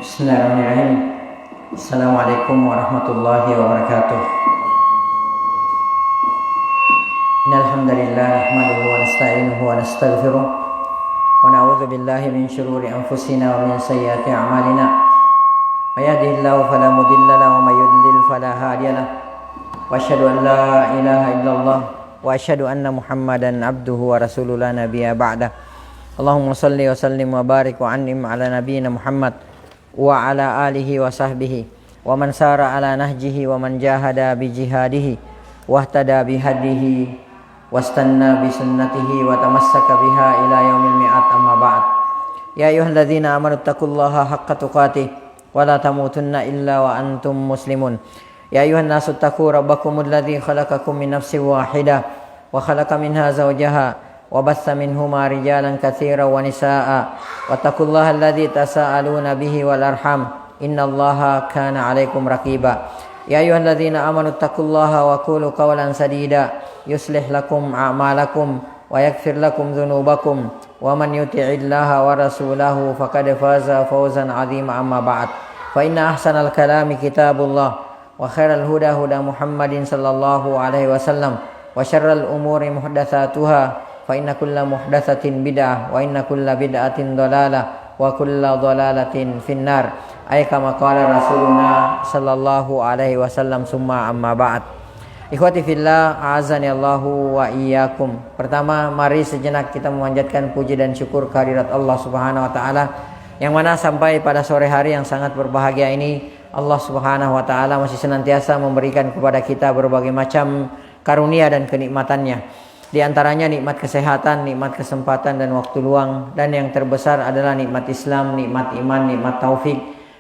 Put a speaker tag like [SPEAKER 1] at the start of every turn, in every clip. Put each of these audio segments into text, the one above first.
[SPEAKER 1] Bismillahirrahmanirrahim. Assalamualaikum warahmatullahi wabarakatuh. Innal hamdalillah nahmaduhu wa nasta'inuhu wa nastaghfiruh wa na'udzu billahi min shururi anfusina wa min sayyiati a'malina. May yahdihillahu fala mudilla lahu wa may yudlil fala hadiya lahu. Wa asyhadu an la ilaha illallah wa asyhadu anna Muhammadan abduhu wa rasuluhu la nabiyya ba'da. Allahumma shalli wa sallim wa barik wa an'im ala nabiyyina Muhammad wa ala alihi wa sahbihi wa man sara ala nahjihi wa man jahada bi jihadihi wahtada bi hadihi wastanna bi sunnatihi wa tamassaka biha ila yaumil mi'ad, amma ba'd. Ya ayyuhalladzina amanu taqullaha haqqa tuqatih wa la tamutunna illa wa antum muslimun. Ya ayyuhan nasu taqu rabbakumul ladzi khalaqakum min nafsin wahidah wa khalaqa minha zawjaha wa bassa minhuma rijalan katsiran wa nisaa wattaqullaha alladzi tasaaluna bihi wal arham innallaha kana 'alaikum raqiba. Ya ayyuhalladzina amanu taqullaha wa qulu qawlan sadida yuslih lakum a'malakum wa yaghfir lakum dzunubakum wa man yuti'illaha wa rasulahu faqad faza fawzan 'azima, amma ba'd. Fa inna ahsanal kalami kitabullah wa khairal huda huda Muhammadin sallallahu alaihi wasallam wa syarral umuri muhdatsatuha fa inna kulla muhdatsatin bid'ah wa inna kulla bid'atin dhalalah wa kulla dhalalatin finnar. Ay kama qala Rasuluna sallallahu alaihi wasallam, summa amma ba'd. Ikhwati fillah, a'azani Allahu wa iyyakum. Pertama, mari sejenak kita memanjatkan puji dan syukur kehadirat Allah Subhanahu wa taala, yang mana sampai pada sore hari yang sangat berbahagia ini Allah Subhanahu wa taala masih senantiasa memberikan kepada kita berbagai macam karunia dan kenikmatannya. Di antaranya nikmat kesehatan, nikmat kesempatan dan waktu luang, dan yang terbesar adalah nikmat Islam, nikmat iman, nikmat taufik,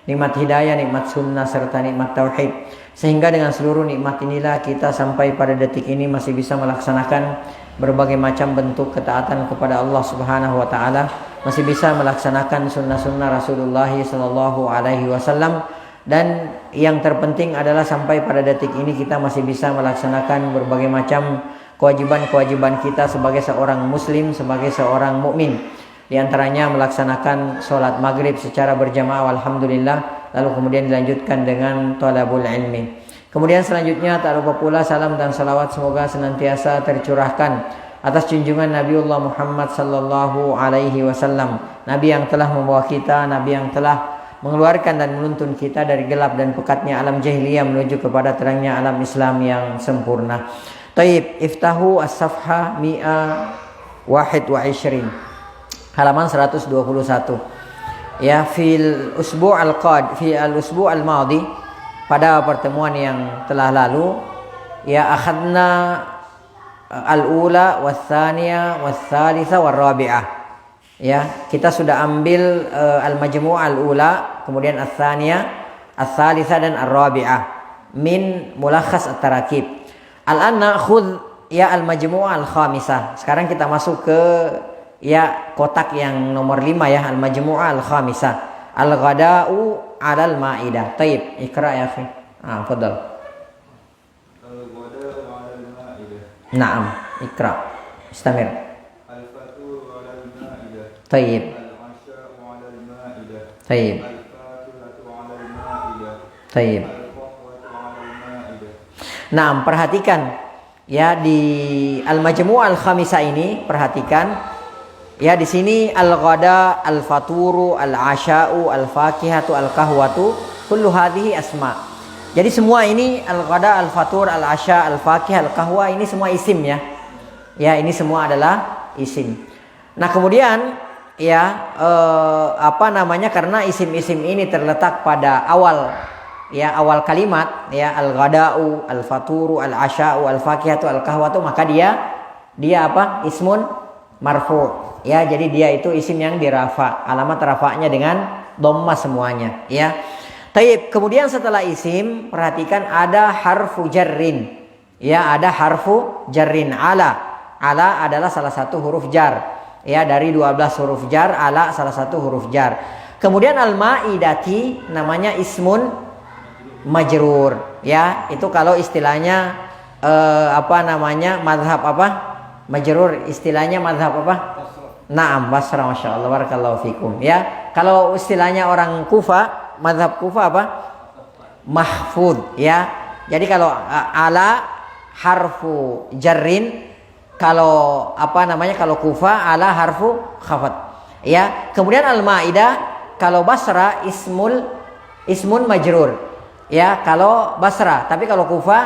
[SPEAKER 1] nikmat hidayah, nikmat sunnah, serta nikmat tauhid. Sehingga dengan seluruh nikmat inilah kita sampai pada detik ini masih bisa melaksanakan berbagai macam bentuk ketaatan kepada Allah Subhanahu wa taala, masih bisa melaksanakan sunnah-sunnah Rasulullah sallallahu alaihi wasallam, dan yang terpenting adalah sampai pada detik ini kita masih bisa melaksanakan berbagai macam kewajiban-kewajiban kita sebagai seorang muslim, sebagai seorang mukmin. Di antaranya melaksanakan sholat maghrib secara berjamaah, alhamdulillah. Lalu kemudian dilanjutkan dengan thalabul ilmi. Kemudian selanjutnya tak lupa pula salam dan salawat semoga senantiasa tercurahkan atas junjungan Nabiullah Muhammad sallallahu alaihi wasallam, Nabi yang telah membawa kita, Nabi yang telah mengeluarkan dan menuntun kita dari gelap dan pekatnya alam jahiliyah menuju kepada terangnya alam Islam yang sempurna. Taib, iftahu as-safha mi'a wahid wa ishrin, halaman 121. Ya, fil usbu' al-qad, fi al-usbu' al-madi, pada pertemuan yang telah lalu, ya, akhadna al-ula was-thaniya was-thalitha war-rabi'ah. Ya, kita sudah ambil al-majmu' al-ula, kemudian as-thaniya, as-thalitha dan ar-rabi'ah min mulakhas at-tarakib. Al-anna khudh ya al-majmu' al-khamisah. Sekarang kita masuk ke ya kotak yang nomor 5 ya, al-majmu' al-khamisah. Al-ghada'u 'alal ma'idah. Taib, ikra ya akhi. Fadal.
[SPEAKER 2] Al-ghada'u 'alal ma'idah.
[SPEAKER 1] Naam, ikra. Istamir.
[SPEAKER 2] Al-faturu 'alal ma'idah.
[SPEAKER 1] Taib.
[SPEAKER 2] Al-'asha'u 'alal ma'idah.
[SPEAKER 1] Taib.
[SPEAKER 2] Al-fatihatu 'alal ma'idah.
[SPEAKER 1] Taib.
[SPEAKER 2] Al-qahwatu 'alal ma'idah.
[SPEAKER 1] Nah, perhatikan ya di al-majmu' al-khamisah ini, perhatikan ya di sini al-ghada, al-faturu, al-'asha'u, al-fakihatu, al-qahwatu, kullu hadhihi asma. Jadi semua ini al-ghada, al-fatur, al-'asha', al-fakih, al-qahwa ini semua isim ya. Ya, ini semua adalah isim. Nah, kemudian ya karena isim-isim ini terletak pada awal awal kalimat ya, al-ghada'u, al-faturu, al-'asha'u, al-fakihatu, al-qahwatu, maka dia apa? Ismun marfu'. Ya, jadi dia itu isim yang dirafa. Alamat rafa'nya dengan dhammah semuanya, ya. Taib. Kemudian setelah isim, perhatikan ada harfu jarrin. Ya, ada harfu jarrin. Ala adalah salah satu huruf jar. Ya, dari 12 huruf jar, ala salah satu huruf jar. Kemudian al-ma'idati namanya ismun majrur, ya. Itu kalau istilahnya mazhab apa? Majrur istilahnya mazhab apa? Naam, Basra, Masya Allah, barakallahu fikum. Ya, kalau istilahnya orang Kufa mazhab Kufah apa? Mahfud, ya. Jadi kalau ala harfu jarrin, kalau apa namanya, kalau Kufah ala harfu khafat, ya. Kemudian al-Maidah kalau Basra ismun majrur, ya, kalau Basra. Tapi kalau Kufah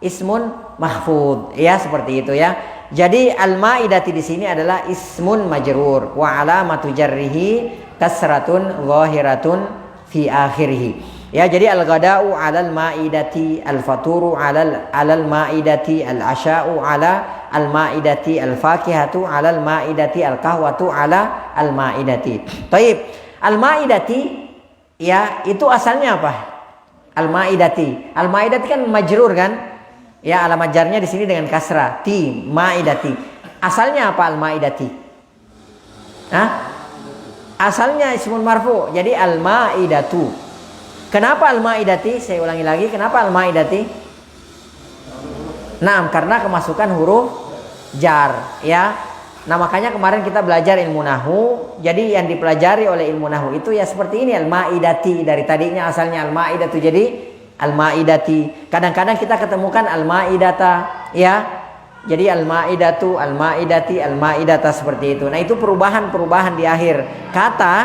[SPEAKER 1] ismun mahfud, ya, seperti itu, ya. Jadi al-Maidati di sini adalah ismun majrur wa alamatu jarrihi kasratun zahiratun fi akhirih. Ya, jadi al-ghada'u 'alal maidati, al-faturu 'alal maidati, al-'asha'u 'ala al-maidati, al-fakihatu 'alal maidati, al-qahwatu 'ala al-maidati. Baik, al-maidati, ya, itu asalnya apa? Al-maidati. Al-maidati kan majrur kan? Ya, alamat jarnya di sini dengan kasrah, ti maidati. Asalnya apa al-maidati? Hah? Asalnya ismun marfu. Jadi al-maidatu. Kenapa al-maidati? Saya ulangi lagi, kenapa al-maidati? Nah, karena kemasukan huruf jar, ya. Nah, makanya kemarin kita belajar ilmu nahu. Jadi yang dipelajari oleh ilmu nahu itu ya seperti ini, al-maidati. Dari tadinya asalnya al-maidatu jadi al-maidati. Kadang-kadang kita ketemukan al-maidata, ya. Jadi al-maidatu, al-maidati, al-maidata, seperti itu. Nah, itu perubahan-perubahan di akhir kata,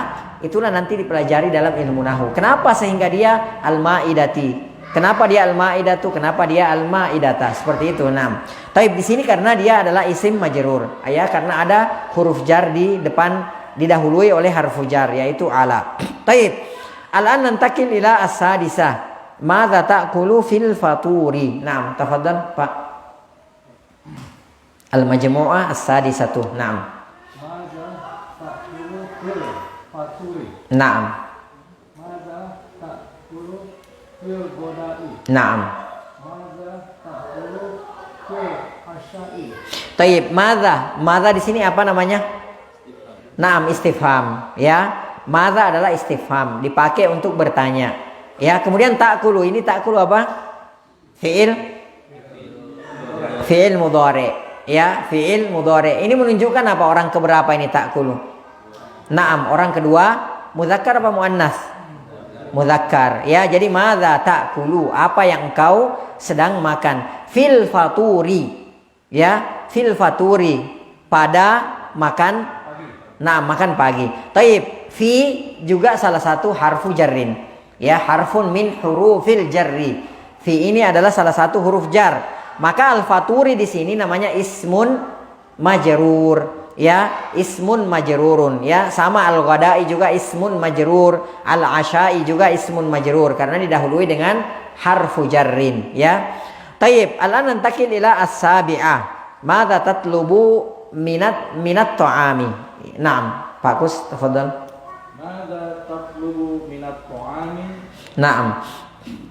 [SPEAKER 1] itulah nanti dipelajari dalam ilmu nahu. Kenapa sehingga dia al-maidati? Kenapa dia al-maidatu? Kenapa dia al-maidata? Seperti itu. Nah, tapi di sini karena dia adalah isim majrur, ya, karena ada huruf jar di depan, didahului oleh harfu jar, yaitu ala. Taib. Al-an nantakil ila as-sadisah. Madza ta'kulu fil faturi? Naam, tafadhal Pak. Al-majmu'ah as-sadisatu. Naam.
[SPEAKER 2] Madza ta'kulu fil faturi?
[SPEAKER 1] Naam.
[SPEAKER 2] Madza ta'kulu fil ghada'i?
[SPEAKER 1] Naam.
[SPEAKER 2] Madza ta'kulu fil asya'i?
[SPEAKER 1] Taib, madza di sini apa namanya? Naam, istifham, ya. Madza adalah istifham, dipakai untuk bertanya. Ya, kemudian ta'kulu, ini ta'kulu apa? Fi'il mudhari, ya, fi'il mudhari. Ini menunjukkan apa? Orang keberapa ini ta'kulu? Naam, orang kedua. Muzakkar apa muannas? Muzakkar, ya. Jadi madza ta'kulu, apa yang engkau sedang makan? Fil faturi, ya, fil faturi, pada makan. Nah, makan pagi. Taib, fi juga salah satu harfu jarrin. Ya, harfun min hurufil jarri. Fi ini adalah salah satu huruf jar. Maka al-faturi di sini namanya ismun majrur, ya, ismun majrurun, ya. Sama al-ghada'i juga ismun majrur, al-asya'i juga ismun majrur karena didahului dengan harfu jarrin, ya. Taib, al-an nantakil ila as-sabi'ah. Madza tatlubu minat ta'ami? Naam, Pak Kus, tafadhal.
[SPEAKER 2] Madza tatlubu minat ta'ami?
[SPEAKER 1] Naam.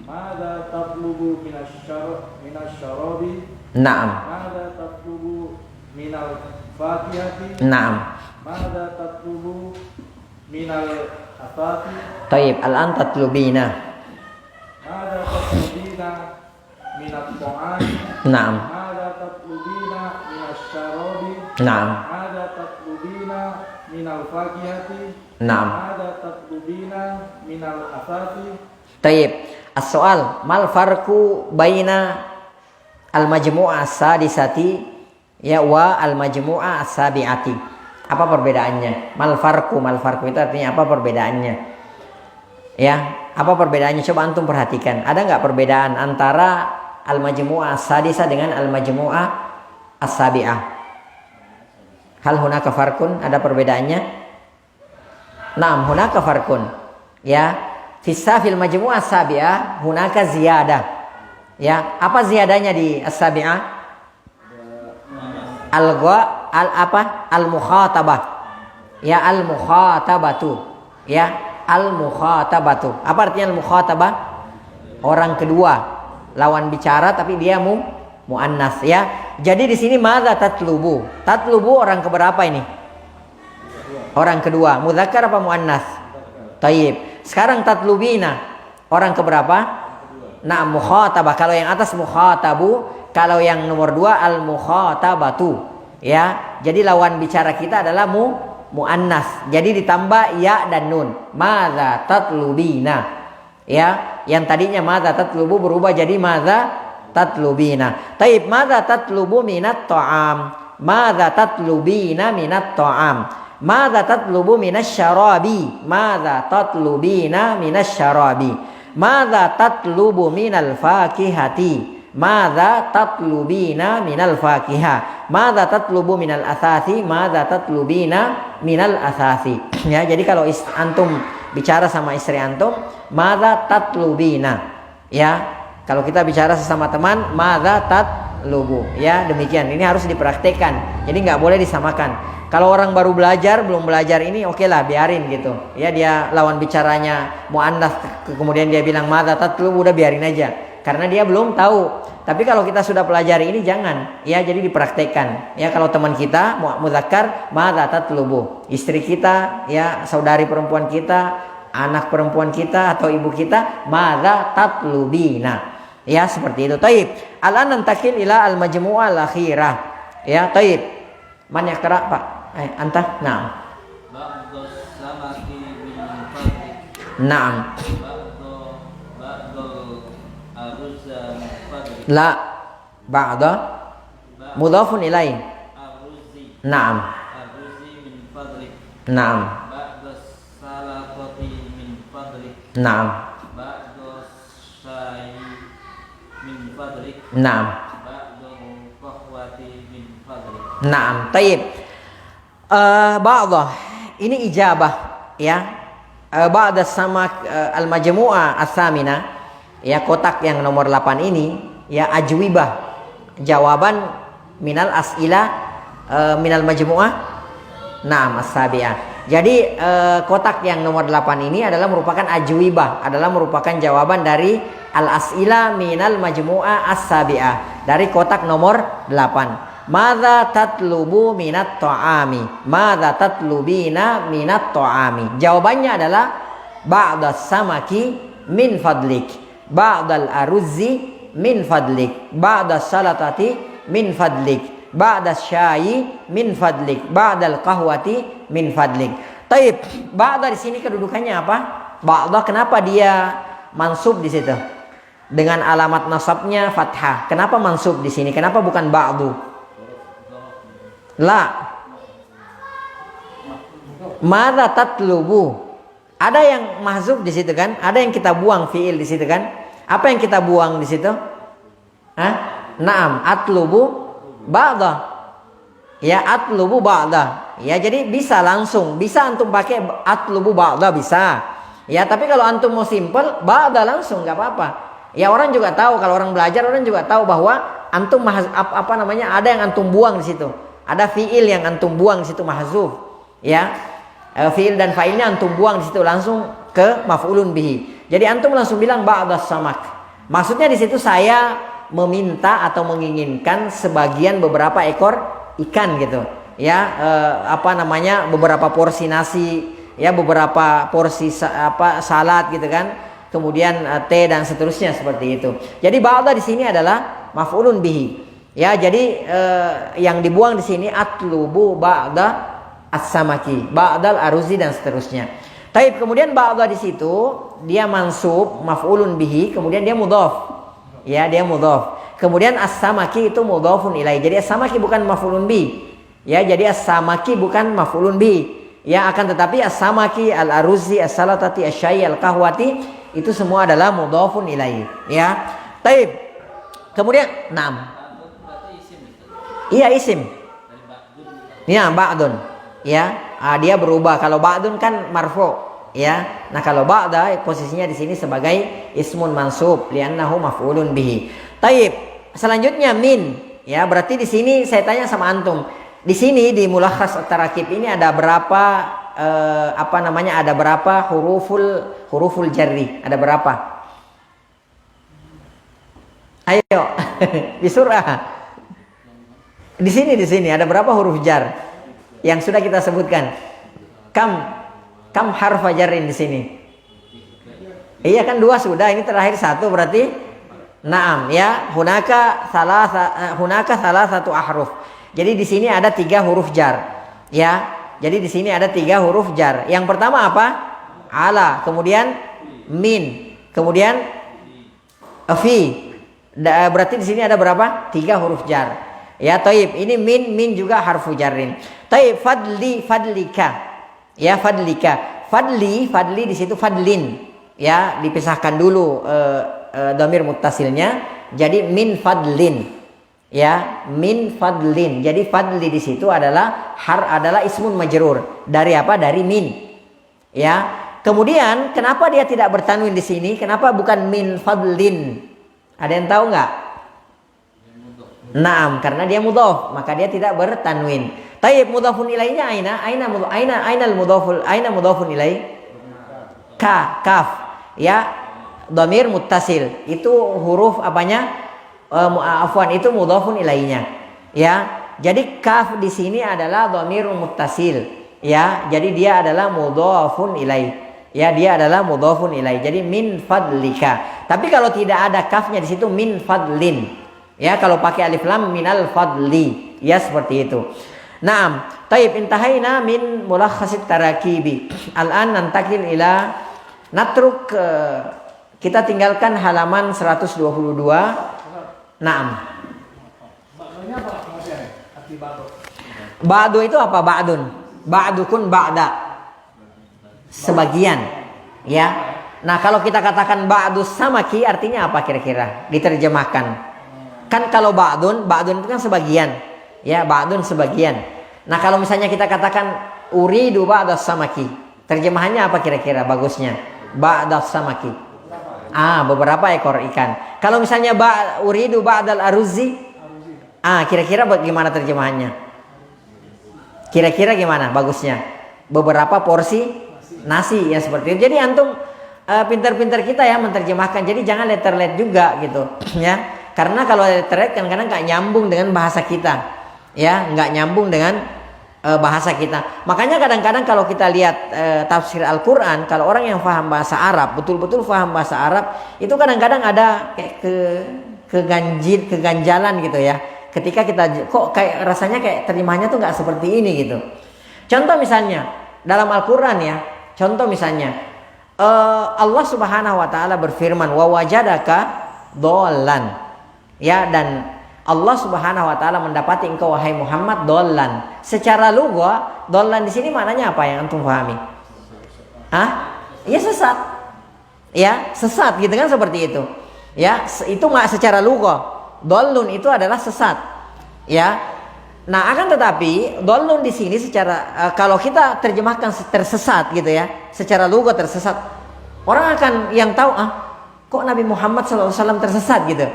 [SPEAKER 2] Madza tatlubu minasyarabi?
[SPEAKER 1] Naam.
[SPEAKER 2] Madza tatlubu minal fakihati?
[SPEAKER 1] Naam.
[SPEAKER 2] Madza tatlubu minal afati?
[SPEAKER 1] Taib, al-an tatlubina.
[SPEAKER 2] Madza tatlubina minat ta'ami?
[SPEAKER 1] Naam.
[SPEAKER 2] Madza tatlubina minasyarabi?
[SPEAKER 1] Naam.
[SPEAKER 2] Madza tatlubina minal fakihati?
[SPEAKER 1] Naam.
[SPEAKER 2] Madza tatlubina minal afati?
[SPEAKER 1] Taib. As-soal, mal farqu baina al-majmu'ah as-sadisati, ya, wa al-majmu'ah as-sabi'ati? Apa perbedaannya? Mal farqu itu artinya apa perbedaannya? Ya, apa perbedaannya? Coba antum perhatikan. Ada nggak perbedaan antara al-majmu'ah as-sadisah dengan al-majmu'ah as-sabi'ah? Hal hunaka farqun? Ada perbedaannya? Naam, hunaka farqun. Ya. Fil majmu'ah as-sabi'ah hunaka ziyadah. Ya, apa ziyadahnya di as-sabi'ah? Al-mukhatabah. Ya, al-mukhatabatu. Ya, al-mukhatabatu. Apa artinya al-mukhatabah? Orang kedua, lawan bicara tapi dia muannas, ya. Jadi di sini madza tatlubu? Tatlubu orang keberapa ini? Orang kedua. Mudzakkar apa muannas? Taib. Sekarang tatlubina orang keberapa? Nah, mukhatabah. Kalau yang atas mukhatabu, kalau yang nomor 2 al mukhatabatu, ya. Jadi lawan bicara kita adalah muannas. Jadi ditambah ya dan nun. Madza tatlubina. Ya, yang tadinya madza tatlubu berubah jadi madza tatlubina. Taib, madza tatlubu minat ta'am. Madza tatlubina minat ta'am. Madza tatlubu minas syarabi. Madza tatlubina minas syarabi. Madza tatlubu minal fakihati. Madza tatlubina minal fakihah. Madza tatlubu minal asasi. Madza tatlubina minal asasi. Ya, jadi kalau antum bicara sama istri antum, madza tatlubina. Ya, kalau kita bicara sesama teman, madza tatlubu. Ya, demikian. Ini harus dipraktekkan. Jadi nggak boleh disamakan. Kalau orang baru belajar, belum belajar ini, oke lah, biarin gitu. Ya, dia lawan bicaranya muannas, kemudian dia bilang madza tatlubu, udah biarin aja. Karena dia belum tahu. Tapi kalau kita sudah pelajari ini jangan, ya, jadi dipraktekkan. Ya, kalau teman kita mudzakkar, madza tatlubu. Istri kita, ya, saudari perempuan kita, anak perempuan kita atau ibu kita, madza tatlubina. Ya, seperti itu. Taib. Al-an nantakil ila al-majmu'ah al-akhirah. Ya, taib. Man yaqra, Pak? Anta? Naam.
[SPEAKER 3] Ba'dus samaki min fadlik.
[SPEAKER 1] Naam.
[SPEAKER 3] Ba'dul aruzza min fadlik.
[SPEAKER 1] La. Ba'da. Mudhafun ilaih.
[SPEAKER 3] Aruzzi.
[SPEAKER 1] Naam.
[SPEAKER 3] Aruzzi min fadlik.
[SPEAKER 1] Naam.
[SPEAKER 3] Ba'dus salaqati min fadlik.
[SPEAKER 1] Naam.
[SPEAKER 3] Ba'dus syai min fadlik.
[SPEAKER 1] Naam.
[SPEAKER 3] Ba'dul qahwati min fadlik.
[SPEAKER 1] Naam. Taib. Ba'dah. Ini ijabah, ya. Ba'da sama al-majmu'ah as-samina, ya, kotak yang nomor 8 ini, ya, ajwibah, jawaban minal as'ila minal majmu'ah naam as-sabi'ah. Jadi kotak yang nomor 8 ini adalah merupakan ajwibah, adalah merupakan jawaban dari al-as'ila minal majmu'ah as-sabi'ah, dari kotak nomor 8. Madza tatlubu minat ta'ami. Madza tatlubina minat ta'ami. Jawabannya adalah ba'das samaki min fadlik. Ba'dal aruzzi min fadlik. Ba'das salatati min fadlik. Ba'das syai min fadlik. Ba'dal qahwati min fadlik. Taib. Ba'da di sini kedudukannya apa? Ba'da kenapa dia mansub di situ? Dengan alamat nasabnya fathah. Kenapa mansub di sini? Kenapa bukan ba'du? La. Madza tatlubu. Ada yang mahzuf di situ kan? Ada yang kita buang fiil di situ kan? Apa yang kita buang di situ? Hah? Naam, atlubu ba'da. Ya, atlubu ba'da. Ya, jadi bisa langsung, bisa antum pakai atlubu ba'da bisa. Ya, tapi kalau antum mau simple, ba'da langsung nggak apa-apa. Ya, orang juga tahu, kalau orang belajar orang juga tahu bahwa antum ada yang antum buang di situ. Ada fiil yang antum buang di situ mahzuf, ya. Fiil dan fa'ilnya antum buang di situ langsung ke maf'ulun bihi. Jadi antum langsung bilang ba'das samak. Maksudnya di situ saya meminta atau menginginkan sebagian beberapa ekor ikan gitu. Ya, beberapa porsi nasi, ya, beberapa porsi salad gitu kan. Kemudian teh dan seterusnya seperti itu. Jadi ba'da di sini adalah maf'ulun bihi. Ya, jadi yang dibuang di sini atlubu ba'da as-samaki, ba'dal aruzi dan seterusnya. Taib, kemudian ba'da di situ dia mansub maf'ulun bihi, kemudian dia mudhaf. Ya, dia mudhaf. Kemudian as-samaki itu mudhafun ilaih. Jadi as-samaki bukan maf'ulun bi. Ya, jadi as-samaki bukan maf'ulun bi. Ya, akan tetapi as-samaki, al-aruzi, as-salatati, asy-syai, al-qahwati itu semua adalah mudhafun ilaih. Ya. Taib. Kemudian naam. Iya, isim. Ya, ba'dun. Ya, dia berubah. Kalau ba'dun kan marfu, ya. Nah, kalau ba'da posisinya di sini sebagai ismun mansub li'annahu maf'ulun bihi. Taib. Selanjutnya min, ya, berarti di sini saya tanya sama antum. Di sini di mulakhas at-tarakib ini ada berapa ada berapa huruful jarri? Ada berapa? Ayo. Di surah. Di sini ada berapa huruf jar yang sudah kita sebutkan? Kam harfa jarrin di sini? Iya kan 2 sudah, ini terakhir 1 berarti naam, ya. Hunaka salah satu ahruf. Jadi di sini ada 3 huruf jar. Ya. Jadi di sini ada 3 huruf jar. Yang pertama apa? Ala, kemudian min, kemudian fi. Berarti di sini ada berapa? 3 huruf jar. Ya, taib. Ini min juga harfu jarrin. Taib, fadli, fadlika. Ya, fadlika. Fadli di situ fadlin. Ya, dipisahkan dulu dhamir muttasilnya. Jadi min fadlin. Ya, min fadlin. Jadi fadli di situ adalah ismun majrur. Dari apa? Dari min. Ya. Kemudian kenapa dia tidak bertanwin di sini? Kenapa bukan min fadlin? Ada yang tahu nggak? Naam, karena dia mudhaf, maka dia tidak bertanwin. Tayyib, mudhafun ilainya aina mudhafun ilai? Kaf. Ya, dhamir muttasil. Itu huruf apanya? Afwan, itu mudhafun ilainya. Ya. Jadi kaf di sini adalah dhamir muttasil. Ya, jadi dia adalah mudhafun ilai. Ya, dia adalah mudhafun ilai. Jadi min fadlika. Tapi kalau tidak ada kafnya di situ min fadlin. Ya, kalau pakai alif lam minal fadli. Ya, seperti itu. Naam. Taib, intahaina min mulakhasit tarakibi. Al-an nantakil ila natruk. Kita tinggalkan halaman 122. Naam.
[SPEAKER 2] Maknanya apa? Arti ba'du.
[SPEAKER 1] Ba'du itu apa? Ba'dun. Ba'dukun ba'da. Sebagian. Ya. Nah, kalau kita katakan ba'du samaki artinya apa kira-kira? Diterjemahkan. Kan kalau ba'dun itu kan sebagian. Ya, ba'dun sebagian. Nah, kalau misalnya kita katakan uridu ba'das samaki, terjemahannya apa kira-kira bagusnya? Ba'das samaki. Beberapa ekor ikan. Kalau misalnya uridu ba'dal aruzi, kira-kira bagaimana terjemahannya? Kira-kira gimana bagusnya? Beberapa porsi nasi, ya seperti itu. Jadi antum pintar-pintar kita ya menerjemahkan. Jadi jangan letterlet juga gitu, ya. Karena kalau letterlet kadang-kadang nggak nyambung dengan bahasa kita. Ya, nggak nyambung dengan bahasa kita. Makanya kadang-kadang kalau kita lihat tafsir Al-Quran, kalau orang yang paham bahasa Arab, betul-betul paham bahasa Arab, itu kadang-kadang ada kayak keganjalan gitu ya. Ketika kita kok kayak rasanya kayak terimanya tuh nggak seperti ini gitu. Contoh misalnya dalam Al-Quran ya, contoh misalnya Allah Subhanahu Wa Taala berfirman, wa wajadaka dolan, ya, dan Allah Subhanahu Wa Taala mendapati engkau wahai Muhammad dolan. Secara lugha, dolan di sini maknanya apa yang antum pahami? Ya sesat. Ya, sesat gitu kan, seperti itu. Ya, itu nggak secara lugha. Dolun itu adalah sesat. Ya. Nah, akan tetapi dolun di sini secara kalau kita terjemahkan tersesat gitu ya, secara lugha tersesat, orang akan yang tahu kok Nabi Muhammad SAW tersesat gitu.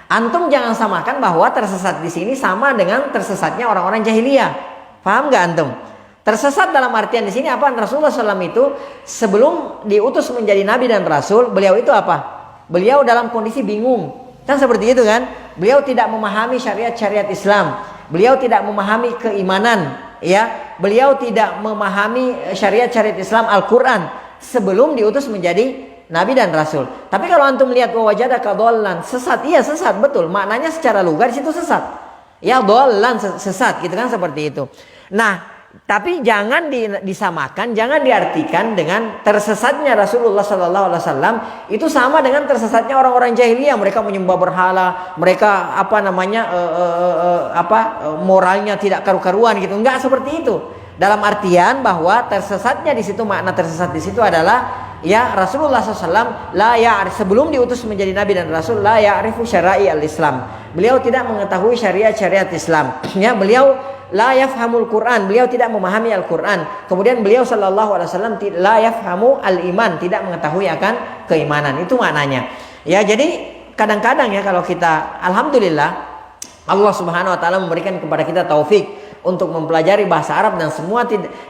[SPEAKER 1] Antum jangan samakan bahwa tersesat di sini sama dengan tersesatnya orang-orang jahiliyah. Paham nggak antum? Tersesat dalam artian di sini apa? Rasulullah SAW itu sebelum diutus menjadi nabi dan rasul, beliau itu apa? Beliau dalam kondisi bingung. Kan seperti itu kan? Beliau tidak memahami syariat-syariat Islam. Beliau tidak memahami keimanan, ya. Beliau tidak memahami syariat-syariat Islam Al-Quran sebelum diutus menjadi nabi dan rasul. Tapi kalau antum lihat wajadaka dhallan, sesat, iya sesat, betul. Maknanya secara lugar di situ sesat. Ya, dhallan sesat gitu kan, seperti itu. Nah, tapi jangan disamakan, jangan diartikan dengan tersesatnya Rasulullah sallallahu alaihi wasallam itu sama dengan tersesatnya orang-orang jahiliyah. Mereka menyembah berhala, mereka moralnya tidak karu-karuan gitu. Enggak seperti itu. Dalam artian bahwa tersesatnya di situ, makna tersesat di situ adalah ya Rasulullah SAW sebelum diutus menjadi nabi dan rasul la ya'rifu syara'i al-Islam. Beliau tidak mengetahui syariat-syariat Islam. Ya, beliau la yafhamul Quran, beliau tidak memahami Al-Quran. Kemudian beliau sallallahu alaihi wasallam la yafhamu al-iman, tidak mengetahui akan keimanan. Itu maknanya. Ya, jadi kadang-kadang ya kalau kita alhamdulillah Allah Subhanahu wa taala memberikan kepada kita taufik untuk mempelajari bahasa Arab, dan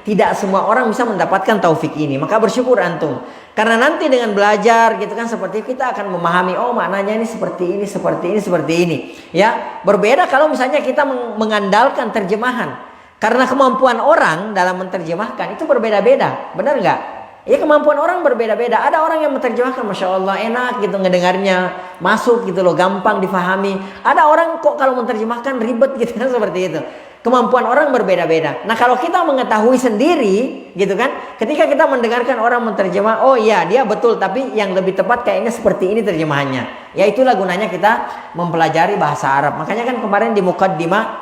[SPEAKER 1] tidak semua orang bisa mendapatkan taufik ini. Maka bersyukur antum. Karena nanti dengan belajar gitu kan, seperti kita akan memahami maknanya ini seperti ini, seperti ini, seperti ini. Ya, berbeda kalau misalnya kita mengandalkan terjemahan. Karena kemampuan orang dalam menerjemahkan itu berbeda-beda. Benar nggak? Ya, kemampuan orang berbeda-beda. Ada orang yang menerjemahkan Masya Allah enak gitu ngedengarnya, masuk gitu loh, gampang difahami. Ada orang kok kalau menerjemahkan ribet gitu kan, seperti itu. Kemampuan orang berbeda-beda. Nah, kalau kita mengetahui sendiri, gitu kan? Ketika kita mendengarkan orang menterjemah, oh iya, dia betul, tapi yang lebih tepat kayaknya seperti ini terjemahannya. Ya, itulah gunanya kita mempelajari bahasa Arab. Makanya kan kemarin di mukaddimah,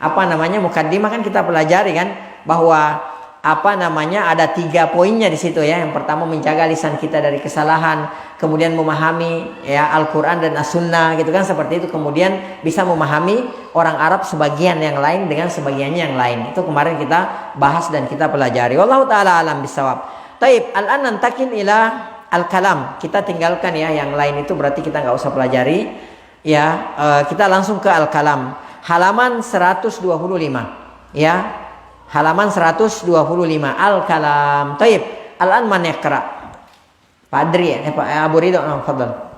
[SPEAKER 1] mukaddimah kan kita pelajari kan bahwa ada 3 poinnya di situ ya. Yang pertama, menjaga lisan kita dari kesalahan, kemudian memahami ya Al-Qur'an dan As-Sunnah gitu kan, seperti itu. Kemudian bisa memahami orang Arab sebagian yang lain dengan sebagiannya yang lain. Itu kemarin kita bahas dan kita pelajari. Wallahu taala alam bisawab. Taib, al-an nantakil ila al-kalam. Kita tinggalkan ya yang lain, itu berarti kita nggak usah pelajari. Ya, kita langsung ke al-kalam. Halaman 125. Ya. Halaman 125 Al-Kalam. Taib. Al-an man yaqra? Pak Adri ya, Pak Abu Ridho, fadhal.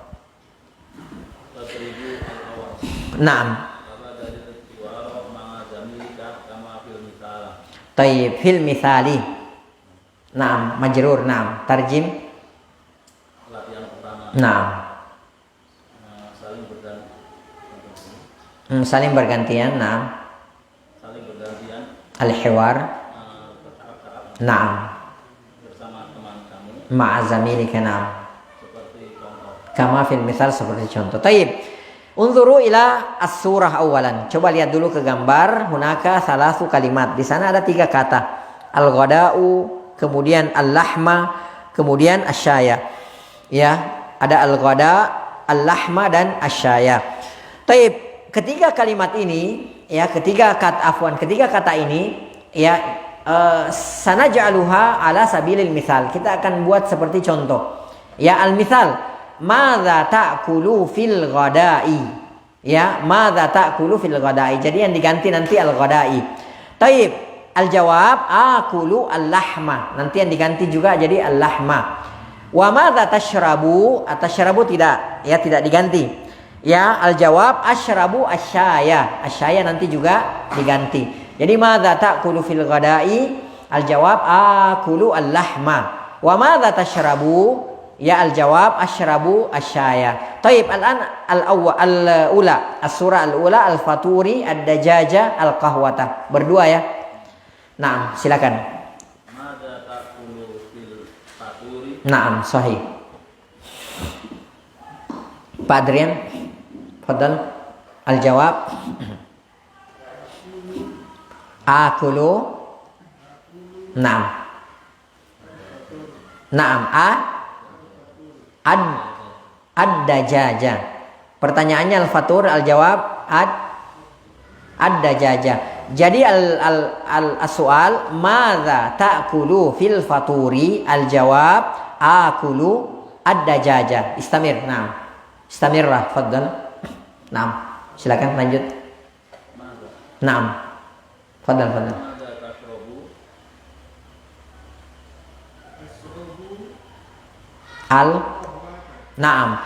[SPEAKER 1] Naam. Taib, fil mithali. Naam, majrur, naam. Tarjim.
[SPEAKER 3] Latihan pertama.
[SPEAKER 1] Naam.
[SPEAKER 3] Saling bergantian.
[SPEAKER 1] Saling bergantian, naam.
[SPEAKER 3] Saling bergantian.
[SPEAKER 1] Al-hiwar. Naam.
[SPEAKER 3] Bersama teman kamu.
[SPEAKER 1] Ma'azamilika, naam.
[SPEAKER 3] Seperti contoh.
[SPEAKER 1] Kama fil misal, seperti contoh. Taib. Unzuru ila as-surah awalan. Coba lihat dulu ke gambar. Hunaka salasu kalimat. Di sana ada 3 kata. Al-ghada'u, kemudian al-lahma, kemudian asyaya. Ya, ada al-ghada, al-lahma dan asyaya. Taib. Ketiga kalimat ini, ya, ketiga kata ini, ya, sanaj'aluha ala sabilil misal. Kita akan buat seperti contoh. Ya, al-misal. Madza ta'kulu fil ghada'i. Ya, madza ta'kulu fil ghada'i. Jadi yang diganti nanti al-ghada'i. Taib, al-jawab akulu al-lahma. Nanti yang diganti juga jadi al-lahma. Wa madza tashrabu? Atashrabu tidak, ya, tidak diganti. Ya, al-jawab asyrabu asyaya. Asyaya nanti juga diganti. Jadi madza ta'kulu fil ghada'i? Al-jawab akulu al-lahma. Wa madza tashrabu? Ya, al-jawab asyrabu asyaya. Taib, al-an al-ula, as-surah al-ula al-faturi ad-dajaja al-qahwata. Berdua ya. Naam, silakan.
[SPEAKER 3] Mada ta'kulu fil faturi?
[SPEAKER 1] Naam, sahih. Pak Adrian, fadal. Al-jawab akulu. Naam. Naam, ad-dajaja. Pertanyaannya al-fatur, al-jawab ad-dajaja. Jadi al-soal madza ta'kulu fil faturi? Al-jawab akulu ad-dajaja. Istamir. Naam. Istamirlah, fadhal. Naam. Silakan lanjut. Naam. Fadhal.
[SPEAKER 3] Mada tashrabu?
[SPEAKER 1] Naam.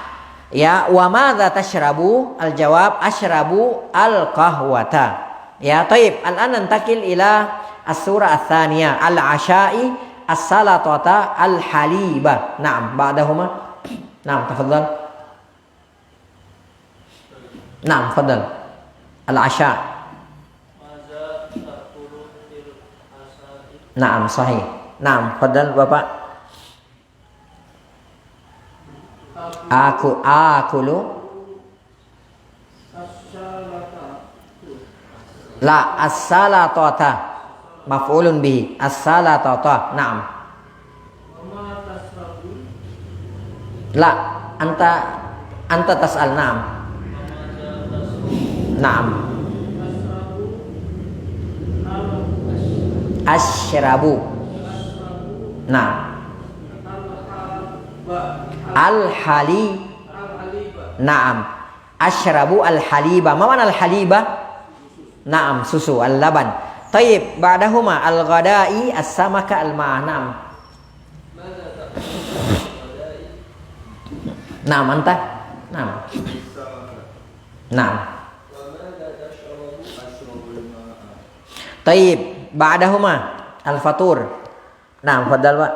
[SPEAKER 1] Ya, wa madza tashrabu? Al-jawab asyrabu al-qahwata. Ya, taib. Al-an nantakil ila as-surah ats-tsaniyah al-asya'i as-salatata al-haliba. Naam, ba'dahuma. Naam, tafadhal. Naam, tafadhal. Al-asya'.
[SPEAKER 3] Mada ta'kulu fil asya'i?
[SPEAKER 1] Naam, sahih. Naam, tafadhal Bapak. Akulu. La, as-salatata maf'ulun bihi. As-salatata. Naam. La, anta tas'al. Naam. Naam. Asyrabu. Naam. Al-hali. Naam. Asyrabu al-haliba. Ma mana al-haliba? Naam, susu, al-laban. Taib, ba'dahuma al-ghada'i as-samaka al-ma'ah. Naam. Naam, anta? Naam. Naam. Taib, ba'dahuma al-fatur. Naam, fadal Pak.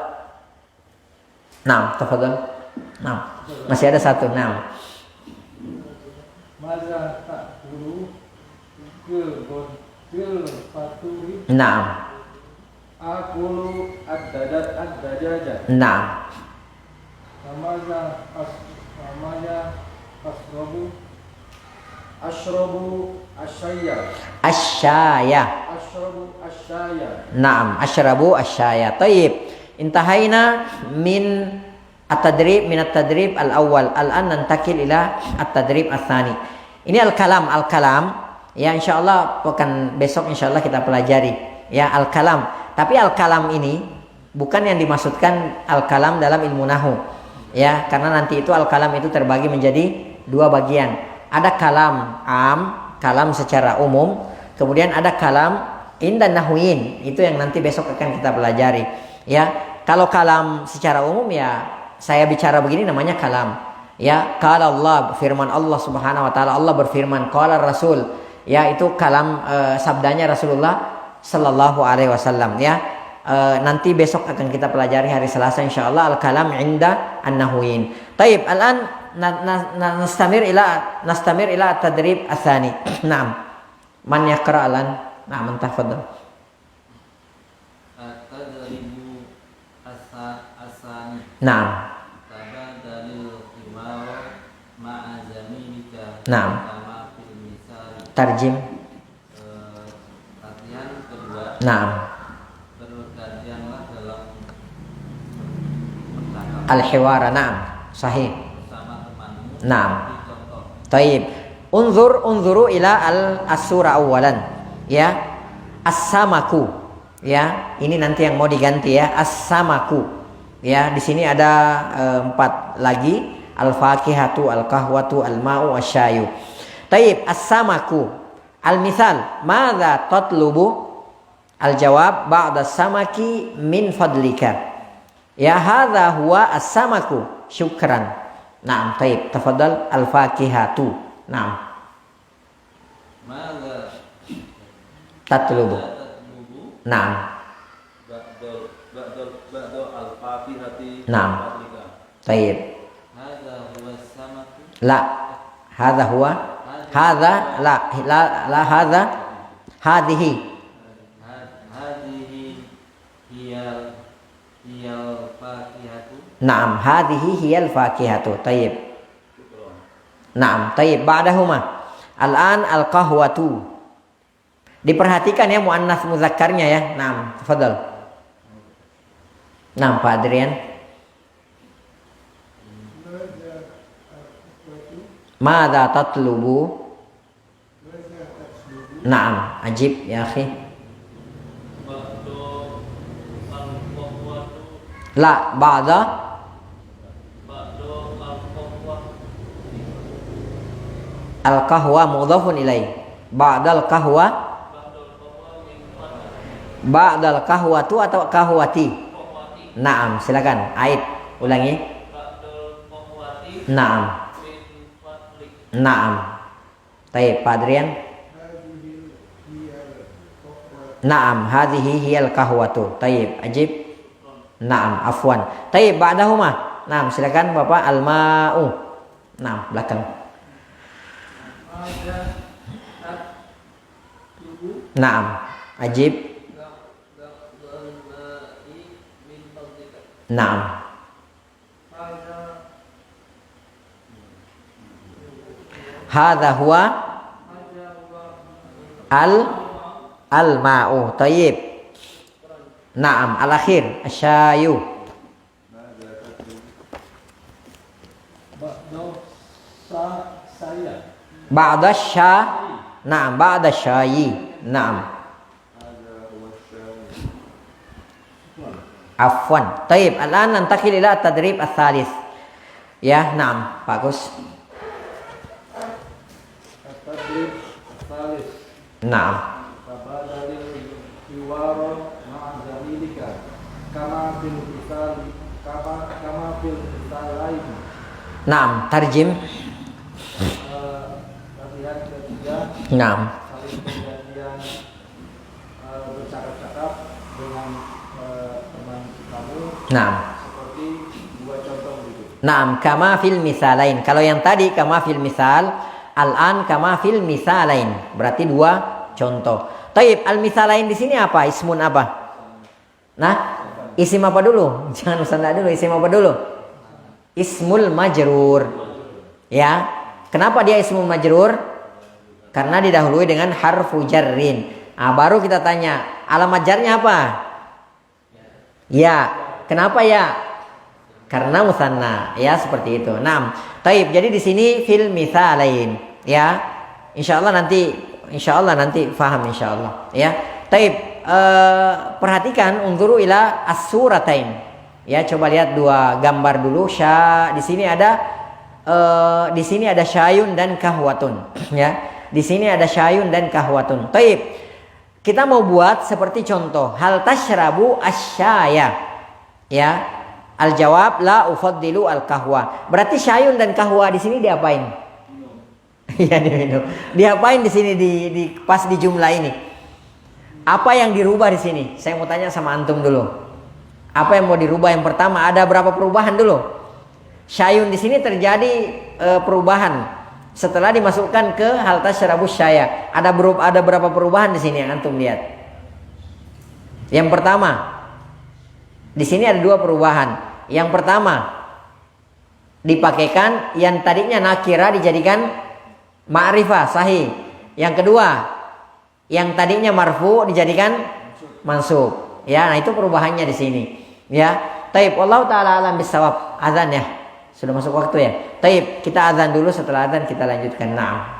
[SPEAKER 1] Naam, tafadhal. Naam. Masih ada satu. Naam.
[SPEAKER 2] Mada ta'kulu fil fil faturi
[SPEAKER 1] Naam.
[SPEAKER 2] akulu ad-dajaja
[SPEAKER 1] Naam.
[SPEAKER 2] Samaza ashrabu asyaya ashrabu asyaya.
[SPEAKER 1] Naam, asyrabu asyaya. Tayyib. Intahaina min at-tadrib al-awwal. Al-an nantakil ila at-tadrib ats-tsani. Ini al-kalam. Ya, insyaallah pekan besok insyaallah kita pelajari ya al-kalam. Tapi al-kalam ini bukan yang dimaksudkan al-kalam dalam ilmu nahwu. Ya, karena nanti itu al-kalam itu terbagi menjadi dua bagian. Ada kalam am, kalam secara umum, kemudian ada kalam indan nahwiyin, itu yang nanti besok akan kita pelajari. Ya, kalau kalam secara umum ya saya bicara begini namanya kalam. Ya, qala Allah, firman Allah Subhanahu wa taala, Allah berfirman, qala Rasul, ya itu kalam sabdanya Rasulullah sallallahu alaihi wasallam ya. Nanti besok akan kita pelajari hari Selasa insyaallah al-kalam inda an-nahwiyin. Taib, al-an nastamir ila at-tadrib ats-tsani. Naam. Man yaqra al-an? Naam, tafadhal.
[SPEAKER 3] At-tadribu as-sani.
[SPEAKER 1] Naam.
[SPEAKER 3] Tabadalil himar ma'a zamilika.
[SPEAKER 1] Naam.
[SPEAKER 3] Kama fil misal.
[SPEAKER 1] Tarjim.
[SPEAKER 3] Latihan kedua.
[SPEAKER 1] Naam.
[SPEAKER 3] Bergantianlah dalam percakapan
[SPEAKER 1] Al-hiwara. Naam. Sahih.
[SPEAKER 3] bersama temanmu.
[SPEAKER 1] Naam.
[SPEAKER 3] Di contoh.
[SPEAKER 1] Taib. Unzuru ila as-surah awalan. Ya. As-samaku. Ya, ini nanti yang mau diganti ya. As-samaku. Ya, di sini ada 4 lagi. Al-fakihatu, al-kahwatu, al-ma'u, asyayu. Taib. As-samaku. Al-misal. Madza tatlubu? Al-jawab. Ba'da samaki min fadlika. Ya, hadza huwa as-samaku. Syukran. Naam, taib. Tafadhal al-fakihatu. Naam.
[SPEAKER 3] Mada
[SPEAKER 1] Tatlubu.
[SPEAKER 3] tatlubu
[SPEAKER 1] Naam.
[SPEAKER 3] ba'da al-fatihati.
[SPEAKER 1] Naam.
[SPEAKER 3] Fadlika.
[SPEAKER 1] Taib.
[SPEAKER 3] Hadza huwa samaku.
[SPEAKER 1] La. Hadza huwa. Hadza la hadza. Hadhihi.
[SPEAKER 3] Hadhihi hiyal fakihatu.
[SPEAKER 1] Naam, hadhihi hiyal fakihatu. Taib. Naam, taib. Ba'dahuma. Al-an al-qahwatu. Diperhatikan ya muannas muzakkarnya ya. Naam, tafadhal. Naam, Pak Adrian. Madza tatlubu? Naam, ajib ya akhi.
[SPEAKER 3] Ba'da al-qahwatu.
[SPEAKER 1] La, ba'da
[SPEAKER 3] Ba'da al-qahwa.
[SPEAKER 1] al-qahwa mudhafun ilaih. Ba'dal qahwa,
[SPEAKER 3] Ba'da al-qahwa min fadli.
[SPEAKER 1] ba'dal qahwatu atau qahwati.
[SPEAKER 3] Qahwati.
[SPEAKER 1] Naam, silakan. Aid, ulangi.
[SPEAKER 3] Ba'da al-qahwati
[SPEAKER 1] Naam.
[SPEAKER 3] min fadli.
[SPEAKER 1] Naam. Taib, Pak Adrian. Naam, hadhihi hiyal qahwatu. Taib, ajib. Naam, afwan. Taib, ba'dahuma. Naam, silakan Bapak al-ma'u. Naam, belakang.
[SPEAKER 2] Mada at-tubu
[SPEAKER 1] Naam, ajib.
[SPEAKER 3] Ba'dal ma'i min fadlika.
[SPEAKER 1] Naam.
[SPEAKER 2] Mada
[SPEAKER 1] Hadza huwa al-ma'u. Taib. Naam, al-akhir asyayu.
[SPEAKER 2] saya
[SPEAKER 1] Ba'da sya. Naam, ba'da syayi. Naam. Afwan. Taib. Al-an nantakil ila tadrib ats-tsalits. Ya, naam. Bagus.
[SPEAKER 2] at-tadrib salis
[SPEAKER 1] Naam.
[SPEAKER 2] tabadalil hiwaro ma'a zamilika kama fil misal lain.
[SPEAKER 1] Naam, tarjim.
[SPEAKER 2] Latihan ketiga
[SPEAKER 1] Naam.
[SPEAKER 2] saling pergantian bercakap-cakap dengan teman kamu
[SPEAKER 1] Naam.
[SPEAKER 2] seperti 2 contoh berikut.
[SPEAKER 1] Naam, kama fil misalain. Kalau yang tadi kama fil misal, al-an kama fil misalain. Berarti 2 contoh. Taib, al-mithalain di sini apa? Ismun apa? Nah, isim apa dulu? Jangan musanna dulu, isim apa dulu? Ismul majrur. Ya. Kenapa dia ismul majrur? Karena didahului dengan harfu jarrin. Nah, baru kita tanya, alamat jarnya apa? Ya. Kenapa ya? Karena musanna. Ya, seperti itu. Nah, taib. Jadi di sini fil mithalain. Ya. Insyaallah nanti faham insyaallah. Ya. Taib. Perhatikan unzuru ila as-suratain. Ya, coba lihat dua gambar dulu. Di sini ada syayun dan kahwatun. Ya, di sini ada syayun dan kahwatun. Taib. Kita mau buat seperti contoh. Hal tashrabu asyaya. Ya. Al-jawab la ufaddilu al-kahwa. Berarti syayun dan kahwa di sini diapain? Ya, diminum. Diapain di sini pas di jumlah ini? Apa yang dirubah di sini? Saya mau tanya sama antum dulu. Apa yang mau dirubah? Yang pertama, ada berapa perubahan dulu? Syayun di sini terjadi perubahan setelah dimasukkan ke hal tasyrabu syaya. Ada berapa perubahan di sini yang antum lihat? Yang pertama, di sini ada dua perubahan. Yang pertama, dipakaikan yang tadinya nakira dijadikan ma'rifah sahih. Yang kedua, yang tadinya marfu dijadikan mansub. Ya, nah itu perubahannya di sini. Ya, taib. Wallahu taala alam bisawab. Azan ya. Sudah masuk waktu ya. Taib, kita azan dulu, setelah azan kita lanjutkan. Naam.